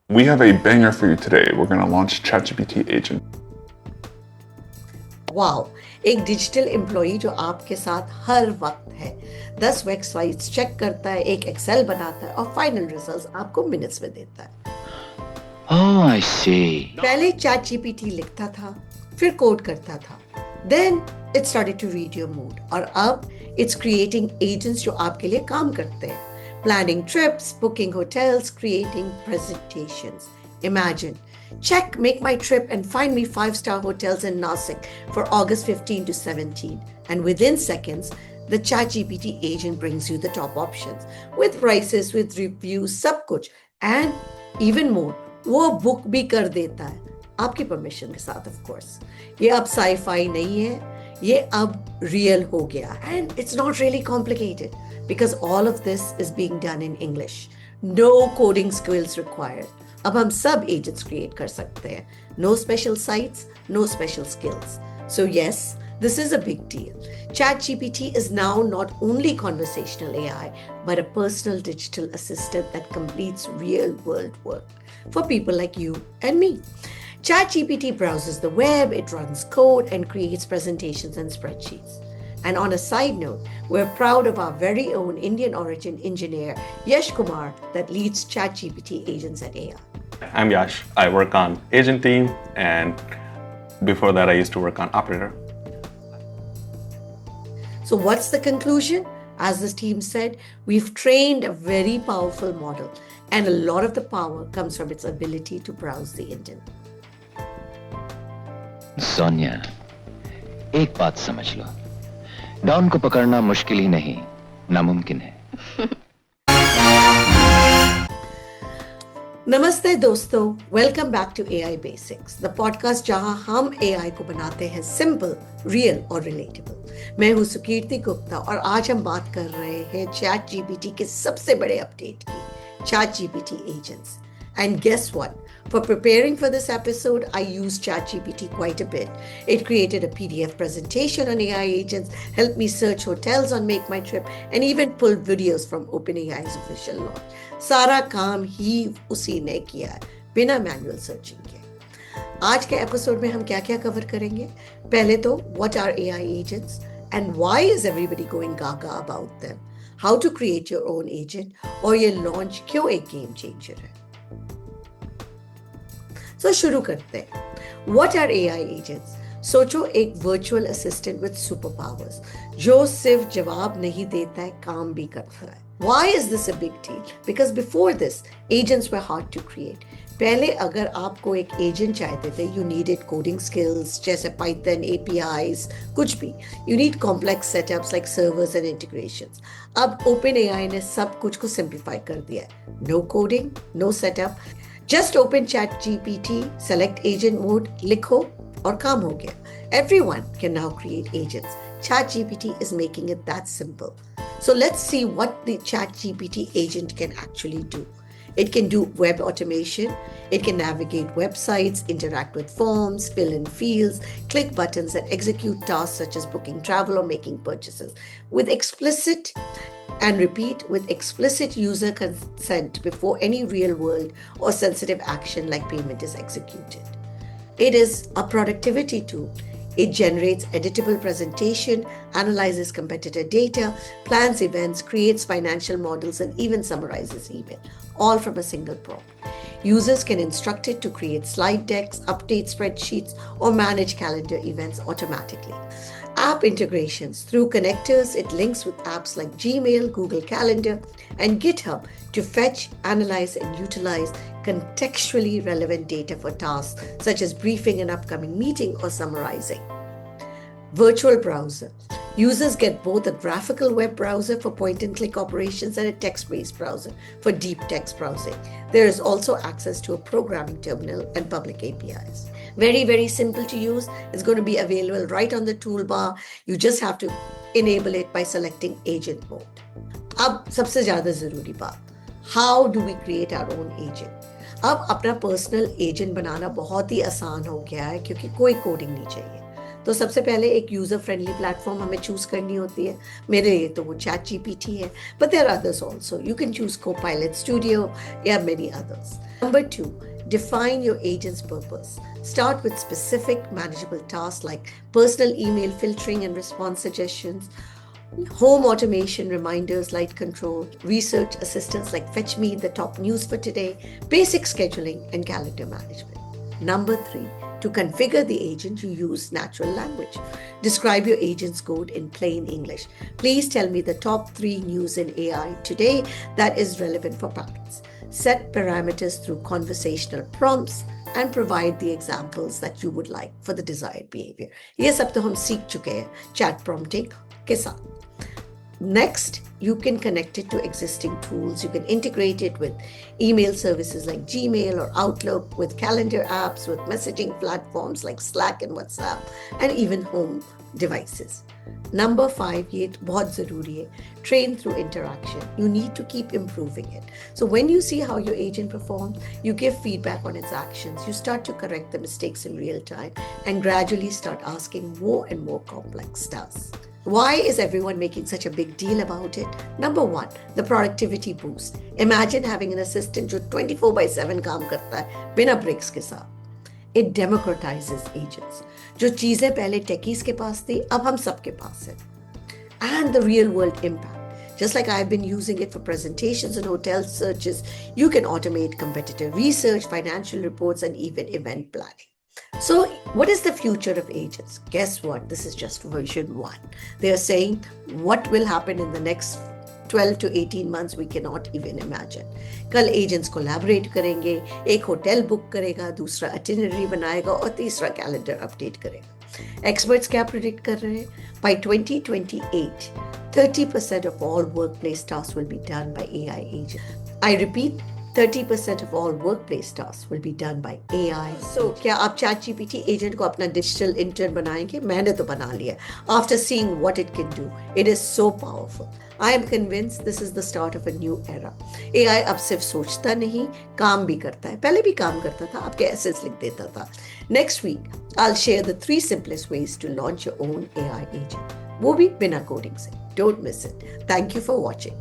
We have a banger for you today. We're going to launch ChatGPT Agent. Wow, एक digital employee जो आपके साथ हर वक्त है, 10 वेबसाइट्स चेक करता है, एक एक्सेल बनाता है और फाइनल रिजल्ट्स आपको मिनट्स में देता है। Oh, I see. पहले चैट जीपीटी लिखता था, फिर कोड करता था, then it started to read your mood, और अब इट्स क्रिएटिंग एजेंट्स जो आपके लिए काम करते हैं, planning trips, booking hotels, creating presentations. Imagine, check, make my trip and find me 5-star hotels in Nasik for August 15 to 17. And within seconds, the ChatGPT agent brings you the top options with prices, with reviews, सब कुछ. And even more, वो book भी कर देता है आपकी permission के साथ, of course. ये अब sci-fi नहीं है, ये अब real हो गया. And it's not really complicated, because all of this is being done in English. No coding skills required. अब हम सब agents create कर सकते हैं. No special sites, no special skills. So yes, this is a big deal. ChatGPT is now not only conversational AI, but a personal digital assistant that completes real world work for people like you and me. ChatGPT browses the web, it runs code and creates presentations and spreadsheets. And on a side note, we're proud of our very own Indian origin engineer, Yash Kumar, that leads ChatGPT agents at AI. I'm Yash. I work on agent team, and before that I used to work on operator. So what's the conclusion? As this team said, we've trained a very powerful model, and a lot of the power comes from its ability to browse the internet. Sonia, एक बात समझ लो, don को पकड़ना मुश्किल ही नहीं, नामुमकिन है। नमस्ते दोस्तों, welcome back to AI basics, the podcast जहां हम AI को बनाते हैं सिंपल, रियल और रिलेटेबल। मैं हूं सुकीर्ति गुप्ता और आज हम बात कर रहे हैं चैट जीपीटी के सबसे बड़े अपडेट की, chat GPT agents. And guess what? For preparing for this episode, I used ChatGPT quite a bit. It created a PDF presentation on AI agents, helped me search hotels on Make My Trip, and even pulled videos from OpenAI's official launch. सारा काम ही उसी ने किया है, बिना manual searching के। आज के एपिसोड में हम क्या क्या कवर करेंगे? पहले तो what are AI agents and why is everybody going gaga about them? How to create your own agent, और ये लॉन्च क्यों एक गेम चेंजर है? So शुरू करते हैं। What are AI agents? सोचो एक virtual assistant with super powers जो सिर्फ जवाब नहीं देता है, काम भी करता है। Why is this a big deal? Because before this, agents were hard to create. पहले अगर आपको एक एजेंट चाहते थे, you needed coding skills जैसे Python, APIs, कुछ भी. You need complex setups like servers and integrations. अब OpenAI ने सब कुछ को simplify कर दिया है. No coding, no setup. Just open ChatGPT, select agent mode, लिखो और काम हो गया. Everyone can now create agents. ChatGPT is making it that simple. So let's see what the ChatGPT agent can actually do. It can do web automation. It can navigate websites, interact with forms, fill in fields, click buttons, and execute tasks such as booking travel or making purchases with explicit user consent before any real world or sensitive action like payment is executed. It is a productivity tool. It generates editable presentation, analyzes competitor data, plans events, creates financial models, and even summarizes email, all from a single prompt. Users can instruct it to create slide decks, update spreadsheets, or manage calendar events automatically. App integrations. Through connectors, it links with apps like Gmail, Google Calendar, and GitHub to fetch, analyze, and utilize contextually relevant data for tasks such as briefing an upcoming meeting or summarizing. Virtual browser. Users get both a graphical web browser for point-and-click operations and a text-based browser for deep text browsing. There is also access to a programming terminal and public APIs. Very, very simple to use. It's going to be available right on the toolbar. You just have to enable it by selecting agent mode. अब सबसे ज़्यादा ज़रूरी बात, how do we create our own agent? अब अपना personal agent बनाना बहुत ही आसान हो गया है क्योंकि कोई कोडिंग नहीं चाहिए। तो सबसे पहले एक यूजर फ्रेंडली प्लेटफॉर्म हमें चूज करनी होती है. मेरे लिए तो वो चैट जीपीटी है, but there are others also. You can choose Copilot Studio या many others. Number 2, define your agent's purpose. Start with specific manageable tasks like personal email filtering and response suggestions, home automation reminders, light control, research assistance like fetch me the top news for today, basic scheduling, and calendar management. Number 3, to configure the agent, you use natural language. Describe your agent's code in plain English. Please tell me the top 3 news in AI today that is relevant for parents. Set parameters through conversational prompts and provide the examples that you would like for the desired behavior. ये सब तो हम सीख चुके हैं chat prompting के साथ. Next, you can connect it to existing tools. You can integrate it with email services like Gmail or Outlook, with calendar apps, with messaging platforms like Slack and WhatsApp, and even home devices. Number 5, ये बहुत ज़रूरी है. Train through interaction. You need to keep improving it. So when you see how your agent performs, you give feedback on its actions. You start to correct the mistakes in real time and gradually start asking more and more complex tasks. Why is everyone making such a big deal about it? Number 1, the productivity boost. Imagine having an assistant जो 24/7 काम करता है बिना breaks के साथ. It democratizes agents. जो चीजें पहले टेकीज के पास थी, अब हम सबके पास है. And the real world impact. Just like I've been using it for presentations and hotel searches, you can automate competitor research, financial reports, and even event planning. So, what is the future of agents? Guess what? This is just version 1. They are saying what will happen in the next 12 to 18 months we cannot even imagine. कल agents collaborate करेंगे, एक hotel book करेगा, दूसरा itinerary बनाएगा और तीसरा calendar update करेगा. Experts क्या predict कर रहे हैं? By 2028, 30% of all workplace tasks will be done by AI agents. I repeat, 30% of all workplace tasks will be done by AI. So, क्या आप ChatGPT agent को अपना digital intern बनाएंगे? मैंने तो बना लिया. After seeing what it can do, it is so powerful. I am convinced this is the start of a new era. AI अब सिर्फ सोचता नहीं, काम भी करता है. पहले भी काम करता था, आपके essays लिख देता था. Next week, I'll share the 3 simplest ways to launch your own AI agent. वो भी बिना coding से. Don't miss it. Thank you for watching.